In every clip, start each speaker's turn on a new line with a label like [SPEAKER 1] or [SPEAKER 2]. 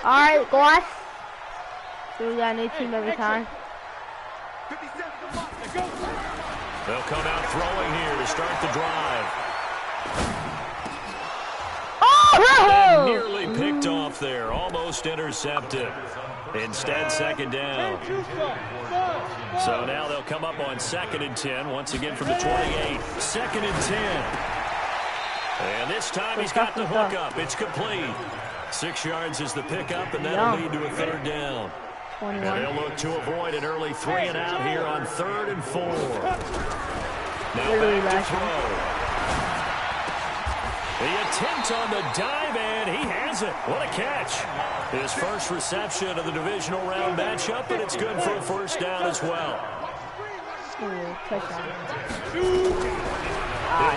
[SPEAKER 1] Alright, guys. So we got a new team every time.
[SPEAKER 2] They'll come out throwing here to start the drive.
[SPEAKER 1] Oh!
[SPEAKER 2] And nearly picked off there. Almost intercepted. Instead, second down. So now they'll come up on 2nd and 10. Once again from the 28. 2nd and 10. And this time he's got the hook up. It's complete. 6 yards is the pickup, and that'll lead to a 3rd down.
[SPEAKER 1] 21.
[SPEAKER 2] And they'll look to avoid an early 3 and out here on 3rd and 4. Now back to throw. The attempt on the dive, and he has it. What a catch. His first reception of the divisional round matchup, but it's good for a 1st down as well. He'll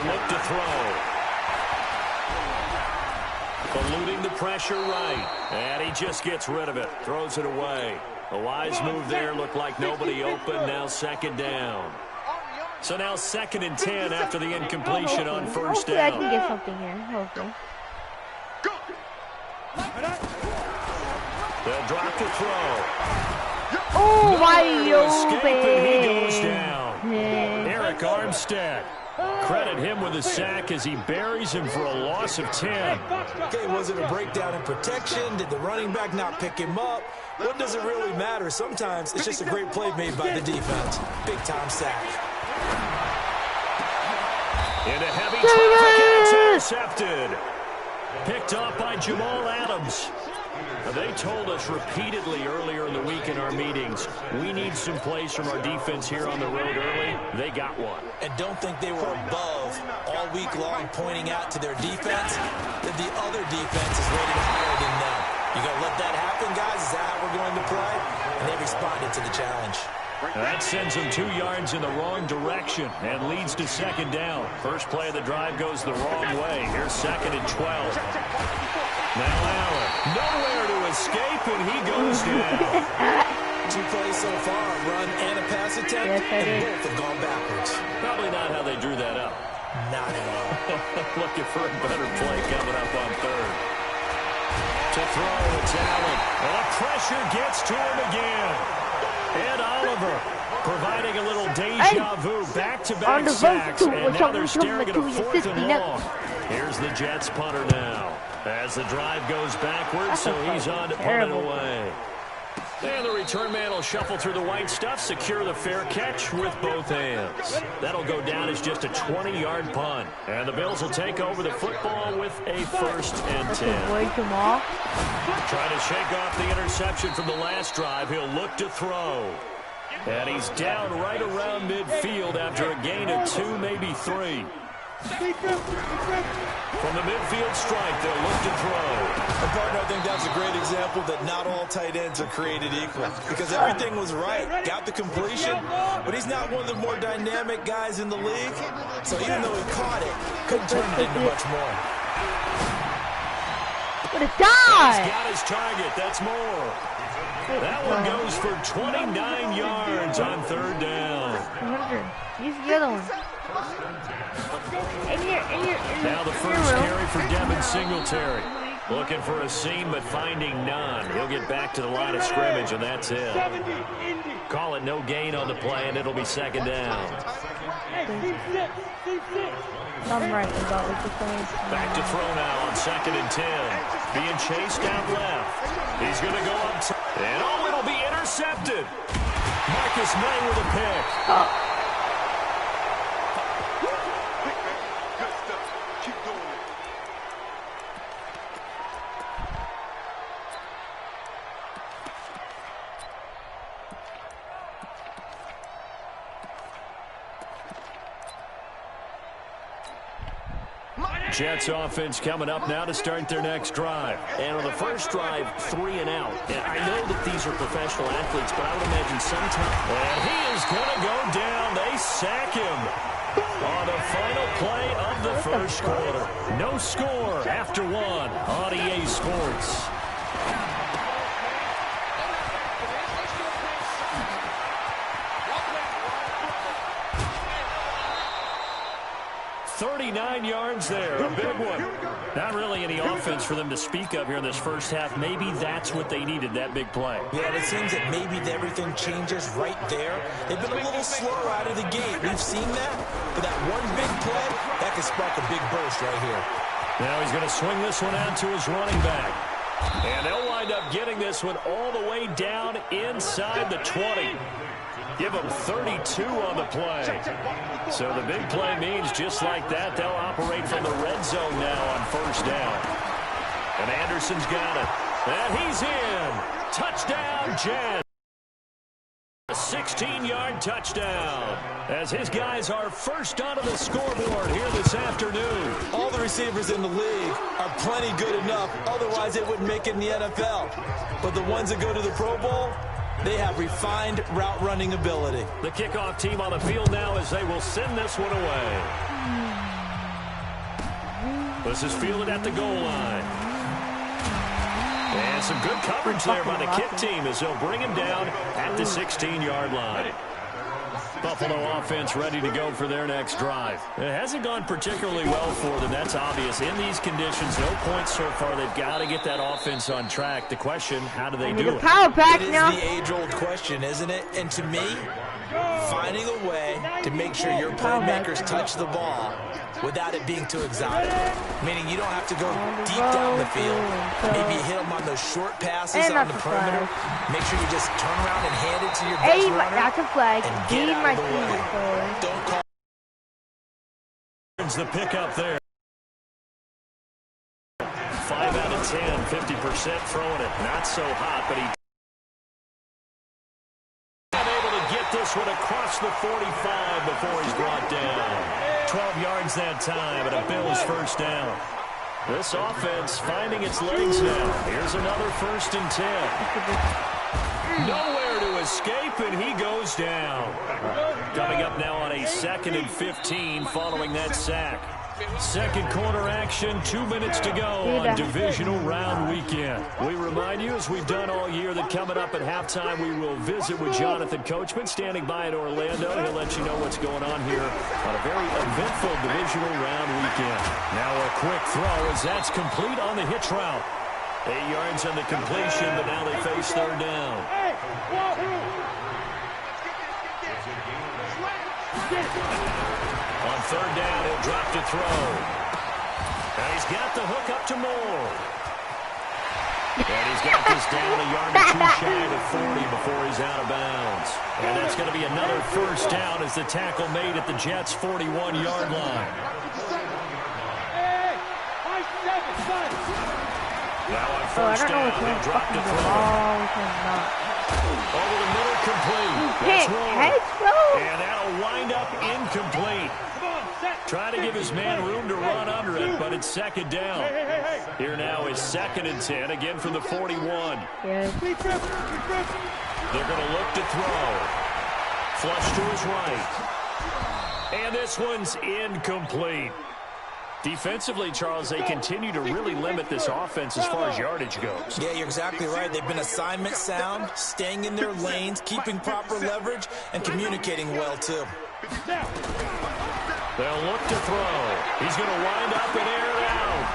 [SPEAKER 2] look to throw. Eluding the pressure right. And he just gets rid of it. Throws it away. A wise move there. Looked like nobody open. Now 2nd down. So now 2nd and 10 after the incompletion on 1st down.
[SPEAKER 1] Hopefully I can get something here. Hopefully.
[SPEAKER 2] They'll drop the throw.
[SPEAKER 1] Oh, my
[SPEAKER 2] escaping. He goes down. Eric Armstead. Credit him with a sack as he buries him for a loss of 10.
[SPEAKER 3] Okay, was it a breakdown in protection? Did the running back not pick him up? What does it really matter? Sometimes it's just a great play made by the defense. Big-time sack.
[SPEAKER 2] Into heavy traffic, and it's intercepted. Picked off by Jamal Adams. They told us repeatedly earlier in the week in our meetings, we need some plays from our defense here on the road early. They got one.
[SPEAKER 3] And don't think they were above all week long pointing out to their defense that the other defense is rated higher than them. You going to let that happen, guys? Is that how we're going to play? And they responded to the challenge.
[SPEAKER 2] That sends them 2 yards in the wrong direction and leads to 2nd down. First play of the drive goes the wrong way. Here's 2nd and 12. Now Allen, nowhere to escape, and he goes down.
[SPEAKER 3] 2 plays so far, a run and a pass attempt, and both have gone backwards.
[SPEAKER 2] Probably not how they drew that up.
[SPEAKER 3] Not at all.
[SPEAKER 2] Looking for a better play coming up on 3rd. To throw, it's Allen. And the pressure gets to him again. Ed Oliver providing a little deja vu, back-to-back sacks, and now they're staring at a 4th and long. Here's the Jets punter now. As the drive goes backwards, so he's on to punt it away. And the return man will shuffle through the white stuff, secure the fair catch with both hands. That'll go down as just a 20-yard punt. And the Bills will take over the football with a 1st and 10. Trying to shake off the interception from the last drive. He'll look to throw. And he's down right around midfield after a gain of 2, maybe 3. From the midfield strike, they'll look to throw.
[SPEAKER 3] And partner, I think that's a great example that not all tight ends are created equal. Because everything was right. Got the completion, but he's not one of the more dynamic guys in the league. So even though he caught it, couldn't turn it into much more.
[SPEAKER 1] What a dive!
[SPEAKER 2] He's got his target. That's more. That one goes for 29 yards on 3rd down.
[SPEAKER 1] 100. Use the other one.
[SPEAKER 2] Now the first carry for Devin Singletary. Looking for a seam, but finding none. He'll get back to the line of scrimmage, and that's it. Call it no gain on the play, and it'll be 2nd down.
[SPEAKER 1] I'm right about what you're saying.
[SPEAKER 2] Back to throw now on 2nd and 10. Being chased out left. He's going to go up top. And oh, it'll be intercepted. Marcus May with a pick. Jets offense coming up now to start their next drive. And on the first drive, 3 and out. And I know that these are professional athletes, but I would imagine sometimes. And he is going to go down. They sack him on the final play of the first quarter. No score after 1 on EA Sports. 39 yards there, a big one. Not really any offense for them to speak of here in this first half. Maybe that's what they needed, that big play.
[SPEAKER 3] Yeah, it seems that maybe everything changes right there. They've been a little slow out of the gate. We've seen that. But that one big play, that could spark a big burst right here.
[SPEAKER 2] Now he's going to swing this one out to his running back. And they'll wind up getting this one all the way down inside the 20. Give them 32 on the play. So the big play means just like that, they'll operate from the red zone now on first down. And Anderson's got it. And he's in. Touchdown, Jets. A 16-yard touchdown as his guys are first onto the scoreboard here this afternoon.
[SPEAKER 3] All the receivers in the league are plenty good enough. Otherwise, they wouldn't make it in the NFL. But the ones that go to the Pro Bowl, they have refined route running ability.
[SPEAKER 2] The kickoff team on the field now as they will send this one away. This is fielded at the goal line. And some good coverage there by the kick team as they'll bring him down at the 16-yard line. Buffalo offense ready to go for their next drive. It hasn't gone particularly well for them. That's obvious. In these conditions, no points so far. They've got to get that offense on track. The question, how do they do it?
[SPEAKER 1] Power back
[SPEAKER 3] it is
[SPEAKER 1] now.
[SPEAKER 3] The age-old question, isn't it? And to me, finding a way to make sure your playmakers touch the ball without it being too exotic. Meaning you don't have to go deep down the field. Maybe hit them on those short passes on the perimeter. Make sure you just turn around and hand it to your best runner.
[SPEAKER 1] That's a flag.
[SPEAKER 3] And get out of the way. Don't call.
[SPEAKER 2] The pickup there. 5 out of 10, 50% throwing it. Not so hot, but he able to get this one across the 45 before he's brought down. 12 yards that time, and a Bills first down. This offense finding its legs now. Here's another 1st and 10. Nowhere to escape, and he goes down. Coming up now on a 2nd and 15 following that sack. Second quarter action, 2 minutes to go on divisional round weekend. We remind you, as we've done all year, that coming up at halftime, we will visit with Jonathan Coachman, standing by in Orlando. He'll let you know what's going on here on a very eventful divisional round weekend. Now a quick throw as that's complete on the hitch route. 8 yards on the completion, but now they face third down. On third down, he'll drop to throw. And he's got the hook up to Moore. And he's got this down a yard or two shy of 40 before he's out of bounds. And that's going to be another first down as the tackle made at the Jets' 41-yard line. Now on first down, he'll drop to throw. Over the middle, complete. That's wrong. And that'll wind up incomplete. Trying to give his man room to run under it, but it's second down. Here now is 2nd and 10, again from the 41. They're going to look to throw. Flush to his right. And this one's incomplete. Defensively, Charles, they continue to really limit this offense as far as yardage goes.
[SPEAKER 3] Yeah, you're exactly right. They've been assignment sound, staying in their lanes, keeping proper leverage, and communicating well, too.
[SPEAKER 2] They'll look to throw. He's going to wind up and air it out.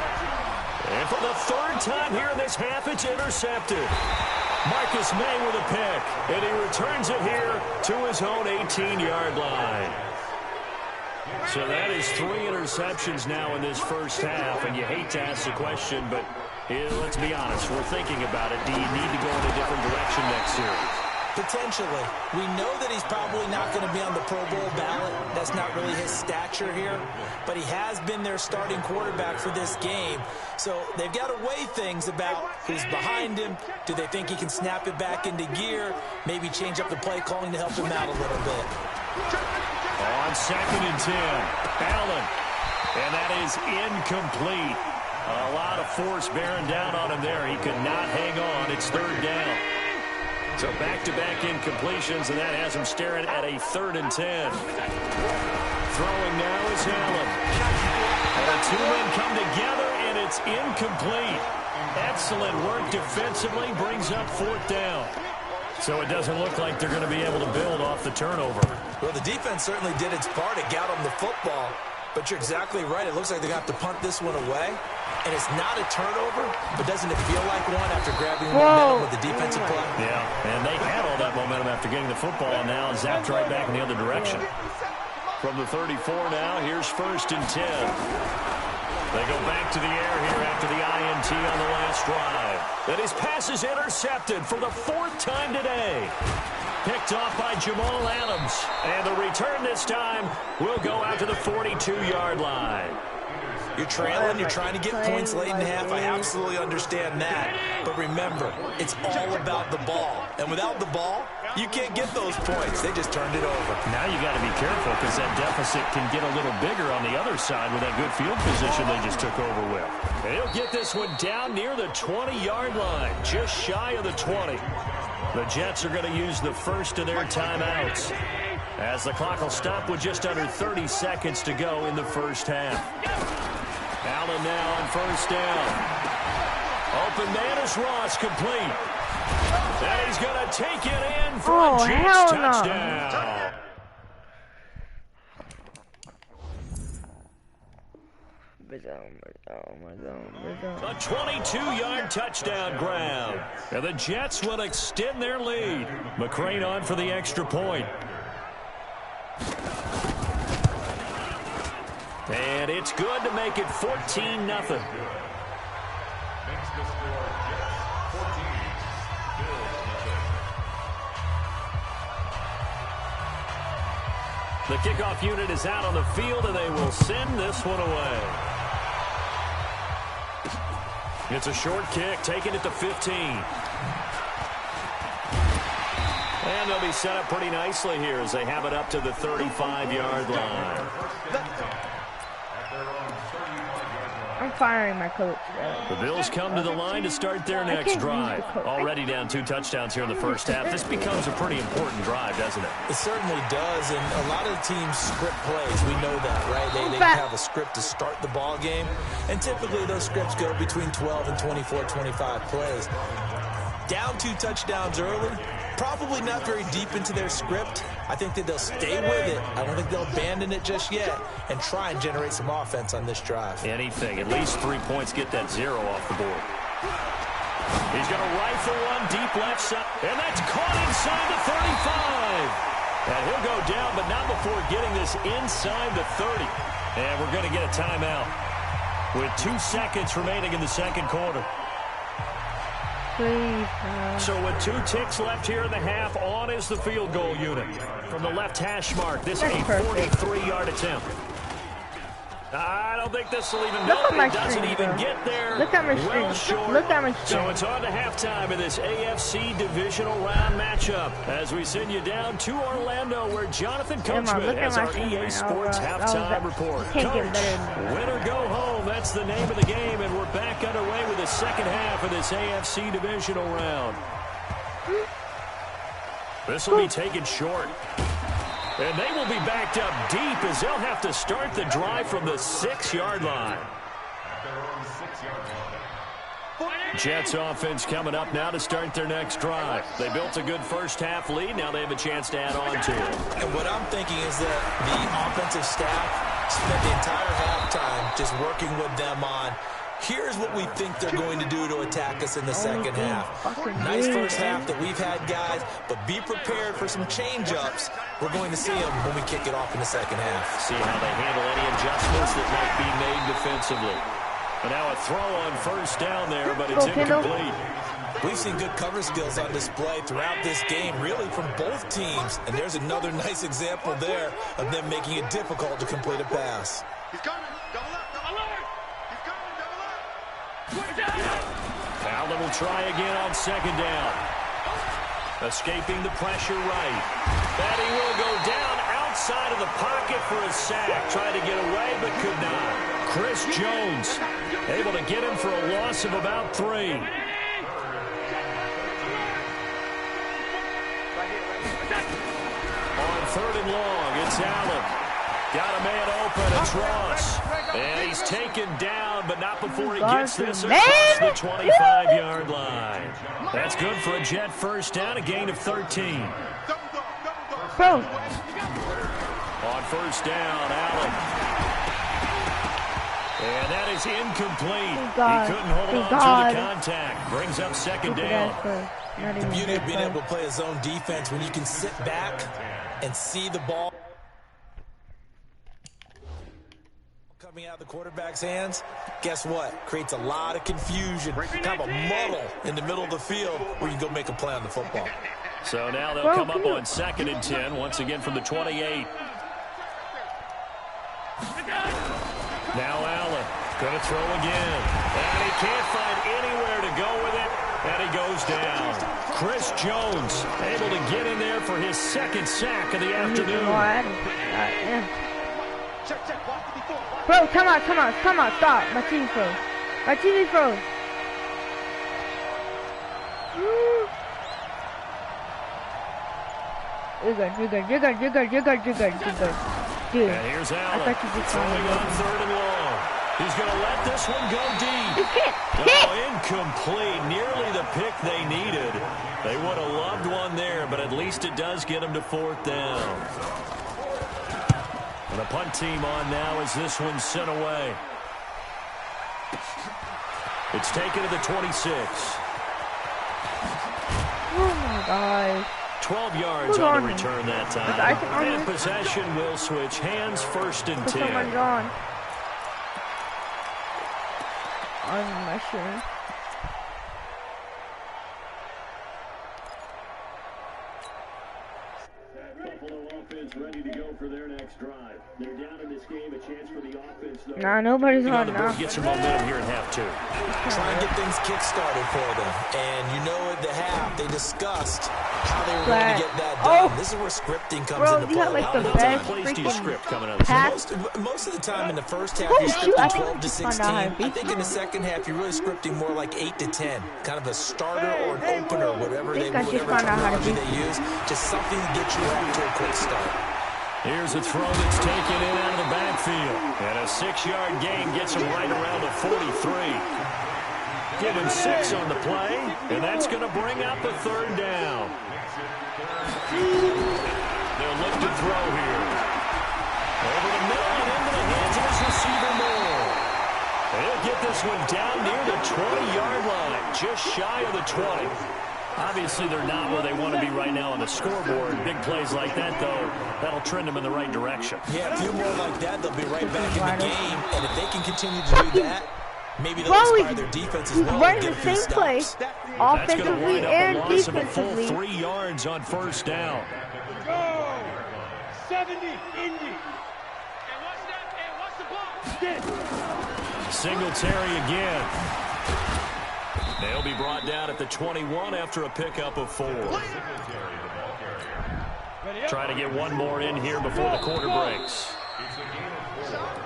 [SPEAKER 2] And for the 3rd time here in this half, it's intercepted. Marcus May with a pick, and he returns it here to his own 18-yard line. So that is 3 interceptions now in this first half, and you hate to ask the question, but let's be honest, we're thinking about it. Do you need to go in a different direction next series?
[SPEAKER 3] Potentially. We know that he's probably not going to be on the Pro Bowl ballot. That's not really his stature here, but he has been their starting quarterback for this game. So they've got to weigh things about who's behind him. Do they think he can snap it back into gear? Maybe change up the play calling to help him out a little bit.
[SPEAKER 2] On 2nd and 10, Allen, and that is incomplete. A lot of force bearing down on him there. He could not hang on. It's third down. So back-to-back incompletions, and that has him staring at a 3rd and 10. Throwing now is Allen. And the two men come together, and it's incomplete. Excellent work defensively, brings up 4th down. So it doesn't look like they're going to be able to build off the turnover.
[SPEAKER 3] Well, the defense certainly did its part. It got them the football. But you're exactly right. It looks like they got to punt this one away. And it's not a turnover, but doesn't it feel like one after grabbing momentum with the defensive play?
[SPEAKER 2] Yeah, and they had all that momentum after getting the football, and now zapped right back in the other direction. From the 34 now, here's 1st and 10. They go back to the air here after the INT on the last drive. And his pass is intercepted for the 4th time today. Picked off by Jamal Adams. And the return this time will go out to the 42-yard line.
[SPEAKER 3] You're trailing, you're trying to get points late in the half. I absolutely understand that. But remember, it's all about the ball. And without the ball, you can't get those points. They just turned it over.
[SPEAKER 2] Now you got to be careful because that deficit can get a little bigger on the other side with that good field position they just took over with. They'll get this one down near the 20-yard line, just shy of the 20. The Jets are going to use the first of their timeouts, as the clock will stop with just under 30 seconds to go in the first half. Allen now on 1st down. Open man is Ross, complete. And he's going to take it in for a Jets touchdown. A 22-yard touchdown ground. And the Jets will extend their lead. McCrane on for the extra point. And it's good to make it 14-0. The kickoff unit is out on the field, and they will send this one away. It's a short kick, taking it to 15. And they'll be set up pretty nicely here as they have it up to the 35-yard line.
[SPEAKER 1] I'm firing my coach.
[SPEAKER 2] The Bills come to the line to start their next drive. Already down 2 touchdowns here in the first half. This becomes a pretty important drive, doesn't it?
[SPEAKER 3] It certainly does, and a lot of the teams script plays. We know that, right? They have a script to start the ball game, and typically those scripts go between 12 and 24, 25 plays. Down 2 touchdowns early, probably not very deep into their script. I think that they'll stay with it. I don't think they'll abandon it just yet and try and generate some offense on this drive.
[SPEAKER 2] Anything. At least 3 points, get that 0 off the board. He's going to rifle one deep left side, and that's caught inside the 35. And he'll go down, but not before getting this inside the 30. And we're going to get a timeout with 2 seconds remaining in the second quarter. So with 2 ticks left here in the half, on is the field goal unit. From the left hash mark, this is a 43-yard attempt. I don't think this will even go. It doesn't even get there.
[SPEAKER 1] Look at my screen.
[SPEAKER 2] Well short.
[SPEAKER 1] Look at my screen.
[SPEAKER 2] So it's on to halftime of this AFC divisional round matchup as we send you down to Orlando, where Jonathan Coachman has our EA Sports halftime report. Coach, win or go home, that's the name of the game, and we're back underway with the second half of this AFC divisional round. This will be taken short. And they will be backed up deep as they'll have to start the drive from the 6-yard line. Jets offense coming up now to start their next drive. They built a good first half lead. Now they have a chance to add on to it.
[SPEAKER 3] And what I'm thinking is that the offensive staff spent the entire halftime just working with them on, here's what we think they're going to do to attack us in the second half. Nice first half that we've had, guys, but be prepared for some change-ups. We're going to see them when we kick it off in the second half.
[SPEAKER 2] See how they handle any adjustments that might be made defensively. And now a throw on first down there, but it's incomplete.
[SPEAKER 3] We've seen good cover skills on display throughout this game, really from both teams. And there's another nice example there of them making it difficult to complete a pass.
[SPEAKER 4] He's coming. Double up. Double up. He's coming. Double up.
[SPEAKER 2] Allen will try again on second down. Escaping the pressure right. And he will go down outside of the pocket for a sack. Tried to get away, but could not. Chris Jones able to get him for a loss of about 3. On 3rd and long, it's Allen. Got a man open, it's Ross. And he's taken down, but not before he gets this across the 25-yard line. That's good for a Jet first down, a gain of 13.
[SPEAKER 1] Bro.
[SPEAKER 2] On first down, Allen. And that is incomplete.
[SPEAKER 1] God.
[SPEAKER 2] He couldn't hold on
[SPEAKER 1] God.
[SPEAKER 2] to the contact. Brings up second down.
[SPEAKER 3] The beauty of being able to play a zone defense when you can sit back and see the ball coming out of the quarterback's hands. Guess what? Creates a lot of confusion, kind of a muddle in the middle of the field where you can go make a play on the football.
[SPEAKER 2] So now they'll come up on 2nd and 10, once again from the 28. Now Allen going to throw again. And he can't find anywhere to go with it. And he goes down. Chris Jones able to get in there for his 2nd sack of the afternoon.
[SPEAKER 1] Bro, come on, stop. My TV froze. My TV froze. You're good. Dude,
[SPEAKER 2] And here's
[SPEAKER 1] I
[SPEAKER 2] Allen
[SPEAKER 1] thought you just
[SPEAKER 2] throwing
[SPEAKER 1] found
[SPEAKER 2] on 3rd and long. He's going to let this one go deep. Incomplete. Nearly the pick they needed. They would have loved one there, but at least it does get them to 4th down. And the punt team on now as this one's sent away. It's taken to the 26.
[SPEAKER 1] Oh my God.
[SPEAKER 2] 12 yards on the return that time. And possession will switch hands, 1st and 10.
[SPEAKER 1] Someone's on. On my shirt.
[SPEAKER 2] Ready to go for their next drive. They're down in this game, a chance for the offense.
[SPEAKER 1] Nah, nobody's on now.
[SPEAKER 2] Get some momentum here in half 2.
[SPEAKER 3] Try and get things kick-started for them. And you know at the half, they discussed how they were going to get that done. This is where scripting comes into play.
[SPEAKER 1] You have like the best freaking
[SPEAKER 2] script coming out of
[SPEAKER 1] pass.
[SPEAKER 3] Most of the time in the first half, you're scripting 12 to 16. I think in the second half, you're really scripting more like 8 to 10. Kind of a starter or an opener, whatever terminology they use. Just something to get you off to a quick start.
[SPEAKER 2] Here's a throw that's taken in out of the backfield. And a 6-yard gain gets him right around the 43. Give him 6 on the play, and that's going to bring up a 3rd down. They'll look to throw here. Over the middle and into the hands of his receiver Moore. He'll get this one down near the 20-yard line, just shy of the 20. Obviously, they're not where they want to be right now on the scoreboard. Big plays like that, though, that'll trend them in the right direction.
[SPEAKER 3] Yeah, a few more like that, they'll be right back in the game. And if they can continue to do that, maybe they'll inspire their defense as well.
[SPEAKER 1] Running the same play, offensively and defensively.
[SPEAKER 2] Full 3 yards on 1st down.
[SPEAKER 4] Go! 70, Indy. And what's the ball?
[SPEAKER 2] Singletary again. They'll be brought down at the 21 after a pickup of 4. Trying to get one more in here before the quarter breaks.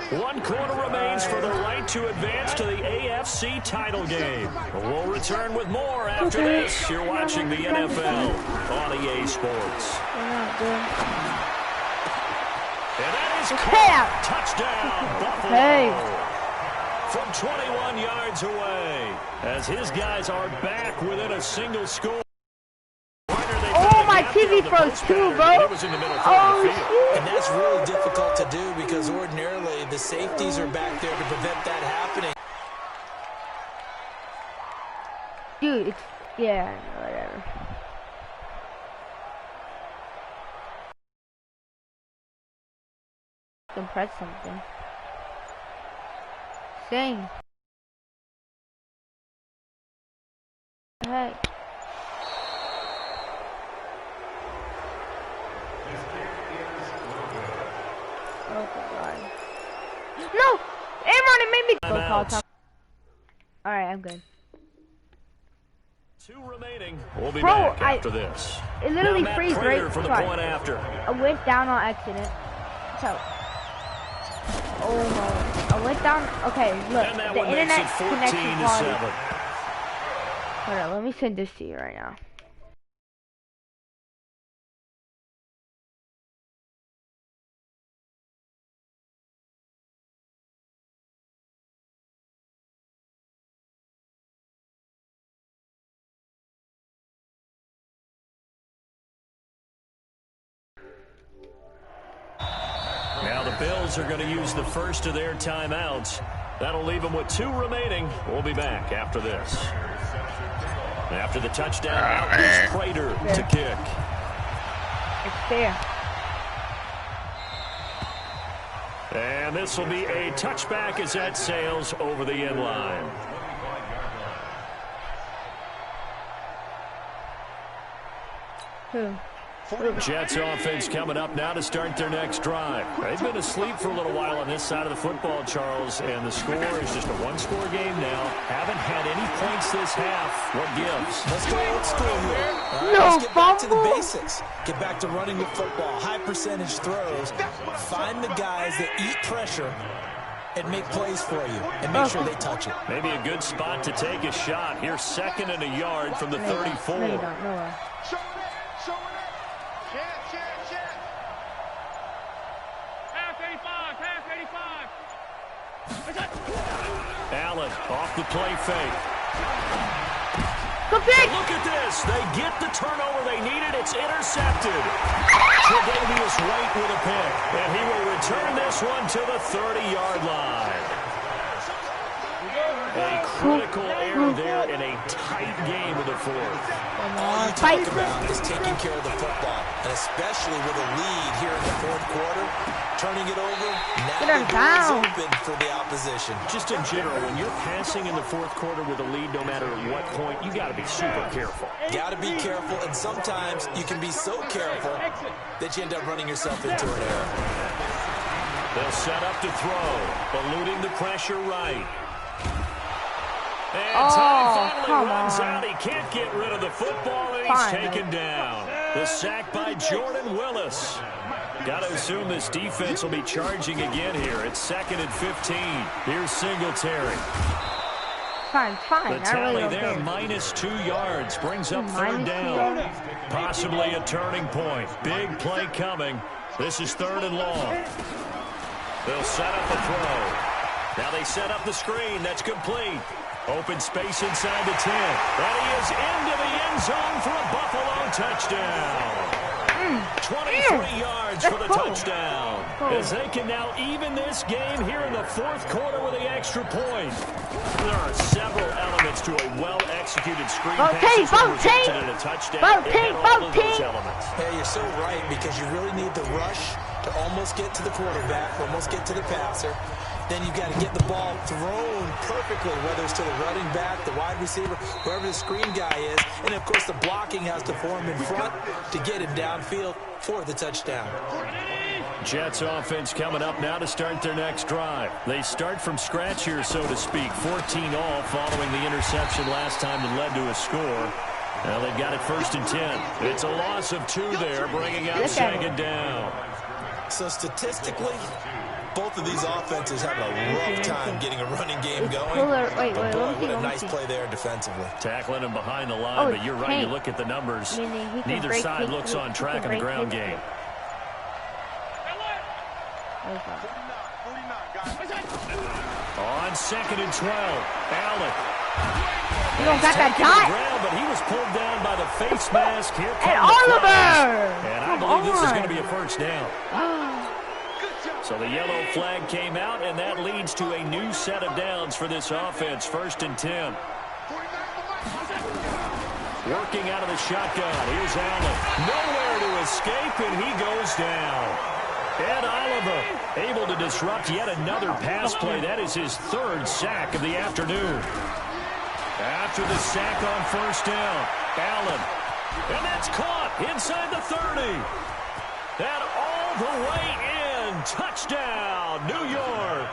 [SPEAKER 2] 1 quarter remains for the right to advance to the AFC title game. We'll return with more after this. You're watching the NFL on EA Sports. And that is caught. Touchdown, Buffalo. From 21 yards away, as his guys are back within a single score.
[SPEAKER 1] Oh, my TV froze too, bro. Oh, shit.
[SPEAKER 3] And that's really difficult to do because ordinarily the safeties are back there to prevent that happening.
[SPEAKER 1] Dude, it's, yeah, whatever. Can press something. Dang. Hey. Oh, God. No! Aaron, it made me go call time. Alright, I'm good.
[SPEAKER 2] 2 remaining. We'll be back after this.
[SPEAKER 1] It literally freezed right
[SPEAKER 2] for the point after.
[SPEAKER 1] I went down on accident. So. Oh no. I went down. Okay, look. The internet connection quality. Hold on, let me send this to you right now.
[SPEAKER 2] Now the Bills are going to use the first of their timeouts. That'll leave them with 2 remaining. We'll be back after this. After the touchdown, out is Prater to kick.
[SPEAKER 1] It's there.
[SPEAKER 2] And this will be a touchback as that sails over the end line.
[SPEAKER 1] Who?
[SPEAKER 2] Jets offense coming up now to start their next drive. They've been asleep for a little while on this side of the football, Charles, and the score is just a 1-score game now. Haven't had any points this half. What gives?
[SPEAKER 3] Let's go old school here. All right,
[SPEAKER 1] No,
[SPEAKER 3] let's get back to the
[SPEAKER 1] fumble.
[SPEAKER 3] basics. Get back to running the football. High percentage throws. Find the guys that eat pressure and make plays for you, and make sure they touch it.
[SPEAKER 2] Maybe a good spot to take a shot. Here, 2nd and a yard from the 34.
[SPEAKER 1] No, you don't. No.
[SPEAKER 4] Show it. Show it. Check. Pass 85.
[SPEAKER 2] Allen off the play fake.
[SPEAKER 1] Good pick.
[SPEAKER 2] Look at this. They get the turnover they needed. It's intercepted. Tre'Davious White with a pick. And he will return this one to the 30-yard line. A critical error there in a tight game of the 4th.
[SPEAKER 1] Come
[SPEAKER 3] All
[SPEAKER 1] on,
[SPEAKER 3] you
[SPEAKER 1] fight.
[SPEAKER 3] talk about is taking care of the football, and especially with a lead here in the 4th quarter, turning it over, now
[SPEAKER 1] Get
[SPEAKER 3] the
[SPEAKER 1] him
[SPEAKER 3] door
[SPEAKER 1] down.
[SPEAKER 3] is open for the opposition.
[SPEAKER 2] Just in general, when you're passing in the 4th quarter with a lead, no matter at what point, you got to be super careful.
[SPEAKER 3] Got to be careful, and sometimes you can be so careful that you end up running yourself into an error.
[SPEAKER 2] They'll set up to throw, eluding the pressure right. And time finally runs out. He can't get rid of the football, and he's taken down. The sack by Jordan Willis. Got to assume this defense will be charging again here. It's 2nd and 15. Here's Singletary.
[SPEAKER 1] Fine.
[SPEAKER 2] The tally there, minus 2 yards, brings up 3rd down. Possibly a turning point. Big play coming. This is 3rd and long. They'll set up a throw. Now they set up the screen. That's complete. Open space inside the 10. And he is into the end zone for a Buffalo touchdown. 23 yards for the touchdown. As they can now even this game here in the 4th quarter with the extra point. There are several elements to a well-executed screen pass that resulted in a touchdown. All of those elements.
[SPEAKER 3] Hey, you're so right, because you really need the rush to almost get to the quarterback, almost get to the passer. Then you've got to get the ball thrown perfectly, whether it's to the running back, the wide receiver, whoever the screen guy is. And, of course, the blocking has to form in front to get him downfield for the touchdown.
[SPEAKER 2] Jets offense coming up now to start their next drive. They start from scratch here, so to speak. 14 all following the interception last time that led to a score. Now they've got it 1st and 10. It's a loss of 2 there, bringing out 2nd down.
[SPEAKER 3] So statistically, both of these offenses have a rough time getting a running game going.
[SPEAKER 1] Wait,
[SPEAKER 3] but boy, what a nice
[SPEAKER 1] see.
[SPEAKER 3] play there defensively.
[SPEAKER 2] Tackling him behind the line, but you're right. You look at the numbers. Neither side looks on track in the ground game. On 2nd and 12, Allen.
[SPEAKER 1] You don't got that dot.
[SPEAKER 2] But he was pulled down by the face mask. Here comes
[SPEAKER 1] And Oliver.
[SPEAKER 2] And I believe this is going to be a 1st down. So the yellow flag came out, and that leads to a new set of downs for this offense. 1st and 10. Working out of the shotgun. Here's Allen. Nowhere to escape, and he goes down. Ed Oliver able to disrupt yet another pass play. That is his 3rd sack of the afternoon. After the sack on 1st down, Allen. And that's caught inside the 30. And all the way in. Touchdown, New York.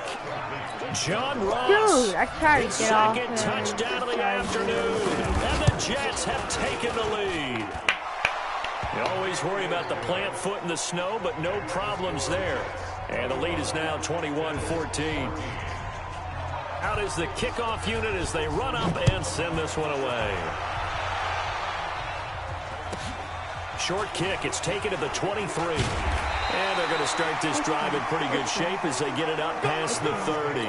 [SPEAKER 2] John Ross.
[SPEAKER 1] Dude, I tried to get off.
[SPEAKER 2] 2nd touchdown of the afternoon. And the Jets have taken the lead. You always worry about the plant foot in the snow, but no problems there. And the lead is now 21-14. Out is the kickoff unit as they run up and send this one away. Short kick. It's taken to the 23. And they're going to start this drive in pretty good shape as they get it up past the 30.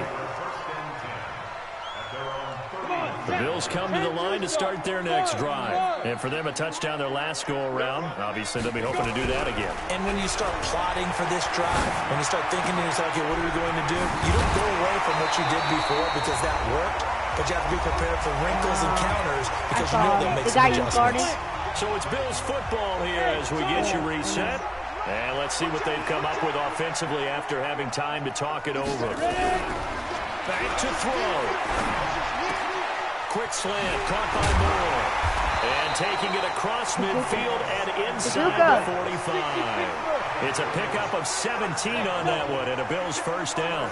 [SPEAKER 2] The Bills come to the line to start their next drive. And for them, a touchdown their last go-around. Obviously, they'll be hoping to do that again.
[SPEAKER 3] And when you start plotting for this drive, when you start thinking to yourself, okay, what are we going to do? You don't go away from what you did before because that worked, but you have to be prepared for wrinkles and counters because you know they'll make some adjustments.
[SPEAKER 2] So it's Bills football here as we get you reset. And let's see what they've come up with offensively after having time to talk it over. Back to throw. Quick slant, caught by Moore. And taking it across midfield and inside the 45. It's a pickup of 17 on that one and a Bills first down.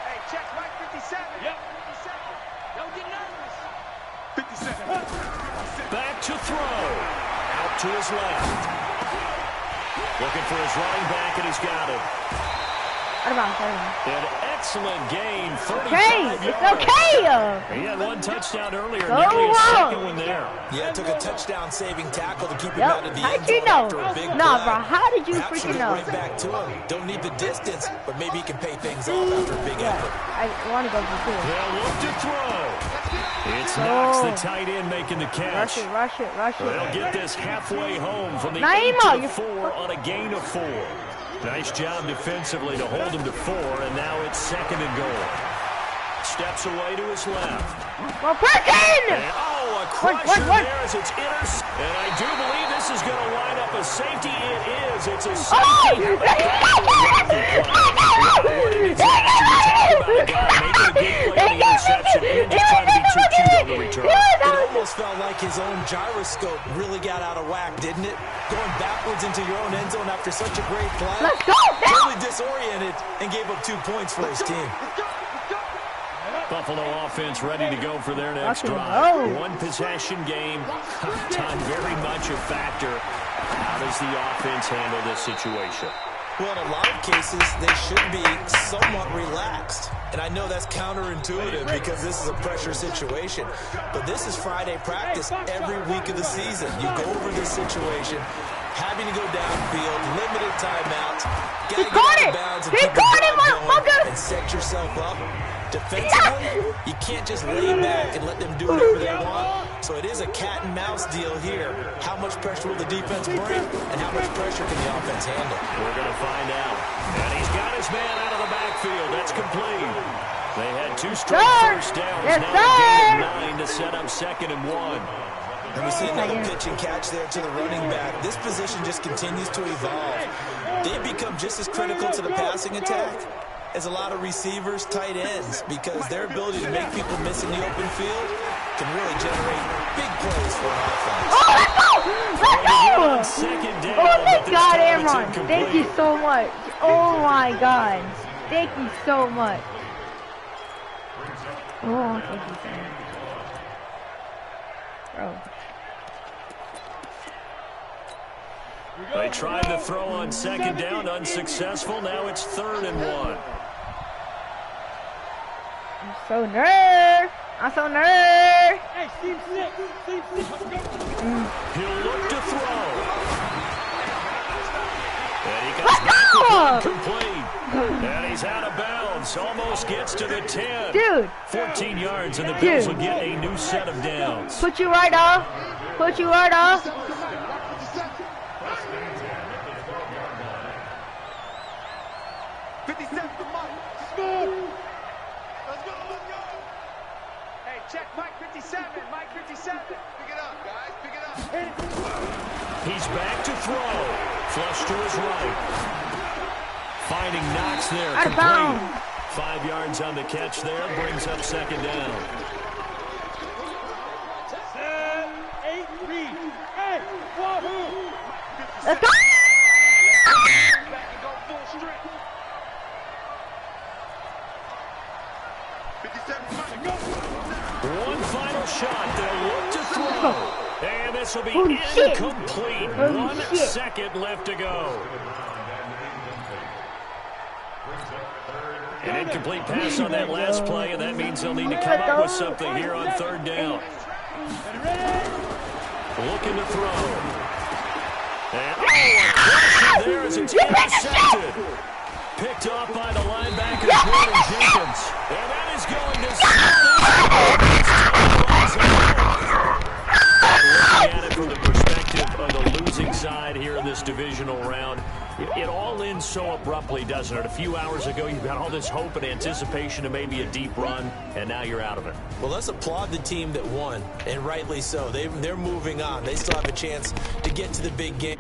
[SPEAKER 4] Hey, check right 57. Yep. 57. Don't get nervous. 57.
[SPEAKER 2] Back to throw. Out to his left. Looking for his running back, and he's got it. An excellent gain, 35
[SPEAKER 1] It's
[SPEAKER 2] yards.
[SPEAKER 1] okay.
[SPEAKER 2] He had one touchdown earlier, nearly a second one there.
[SPEAKER 3] Yeah, it took a touchdown-saving tackle to keep him out of the
[SPEAKER 1] How
[SPEAKER 3] end
[SPEAKER 1] did you
[SPEAKER 3] zone
[SPEAKER 1] know?
[SPEAKER 3] after a big
[SPEAKER 1] Nah,
[SPEAKER 3] play.
[SPEAKER 1] bro, how did you
[SPEAKER 3] Perhaps
[SPEAKER 1] freaking
[SPEAKER 3] get
[SPEAKER 1] know?
[SPEAKER 3] right back to him. Don't need the distance, but maybe he can pay things off after a big effort.
[SPEAKER 1] I want to go for 2.
[SPEAKER 2] They'll look to throw. It's Knox, the tight end, making the catch.
[SPEAKER 1] Rush it.
[SPEAKER 2] They'll get this halfway home from the
[SPEAKER 1] Naima,
[SPEAKER 2] 8 to 4 on a gain of 4. Nice job defensively to hold him to 4, and now it's 2nd and goal. Steps away to his left.
[SPEAKER 1] Well, Perkins!
[SPEAKER 2] And, a crusher there as it's and I do believe this is going to line up a safety. It is. It's a safety.
[SPEAKER 3] It almost felt like his own gyroscope really got out of whack, didn't it? Going backwards into your own end zone after such a great play.
[SPEAKER 1] Let's go!
[SPEAKER 3] Totally disoriented and gave up 2 points for his team.
[SPEAKER 2] Buffalo offense ready to go for their next drive. One possession game. Time very much a factor. How does the offense handle this situation?
[SPEAKER 3] Well, in a lot of cases, they should be somewhat relaxed. And I know that's counterintuitive because this is a pressure situation. But this is Friday practice every week of the season. You go over this situation, having to go downfield, limited timeouts, got to get out of bounds and keep the drive going and set yourself up. Defensively, you can't just lay back and let them do whatever they want. So it is a cat and mouse deal here. How much pressure will the defense bring, and how much pressure can the offense handle?
[SPEAKER 2] We're going to find out. And he's got his man out of the backfield. That's complete. They had 2 straight first downs. Now a gain of 9 to set up 2nd and 1.
[SPEAKER 3] And we see another pitch and catch there to the running back. This position just continues to evolve. They become just as critical to the passing attack as a lot of receivers, tight ends, because their ability to make people miss in the open field can really generate big plays for an offense.
[SPEAKER 1] Oh, let's go! Oh, thank God, Aaron. Thank you so much. Oh, my God. Thank you so much. Oh, thank you so much. Bro.
[SPEAKER 2] They tried to throw on 2nd down, unsuccessful. Now it's 3rd and 1.
[SPEAKER 1] I'm so nervous.
[SPEAKER 4] Hey, Steve 6.
[SPEAKER 2] He'll look to throw. And he comes back with complete. And he's out of bounds. Almost gets to the 10.
[SPEAKER 1] Dude.
[SPEAKER 2] 14 yards, and the Bills will get a new set of downs.
[SPEAKER 1] Put you right off.
[SPEAKER 4] 57 for Mike. Let's go. Hey, check Mike 57. Mike 57. Pick it up, guys. Pick it up.
[SPEAKER 2] He's back to throw. Flush to his right. Finding Knox there.
[SPEAKER 1] Out of bounds.
[SPEAKER 2] 5 yards on the catch there. Brings up 2nd down.
[SPEAKER 4] 7, 8, 3. Hey, Wahoo.
[SPEAKER 1] Let's go!
[SPEAKER 4] Back and go full strength. 57 for Mike. Go.
[SPEAKER 2] One final shot. They'll look to throw. And this will be
[SPEAKER 1] Holy shit.
[SPEAKER 2] incomplete.
[SPEAKER 1] Holy
[SPEAKER 2] 1
[SPEAKER 1] shit.
[SPEAKER 2] second left to go. An incomplete pass on that last play, and that means they'll need to come up with something here on 3rd down. Looking to throw. And a pressure there as it's intercepted. Picked off by the linebacker, Jordan Jenkins. And that is going to looking at it from the perspective of the losing side here in this divisional round, it all ends so abruptly, doesn't it? A few hours ago, you've got all this hope and anticipation of maybe a deep run, and now you're out of it.
[SPEAKER 3] Well, let's applaud the team that won, and rightly so. They're moving on. They still have a chance to get to the big game.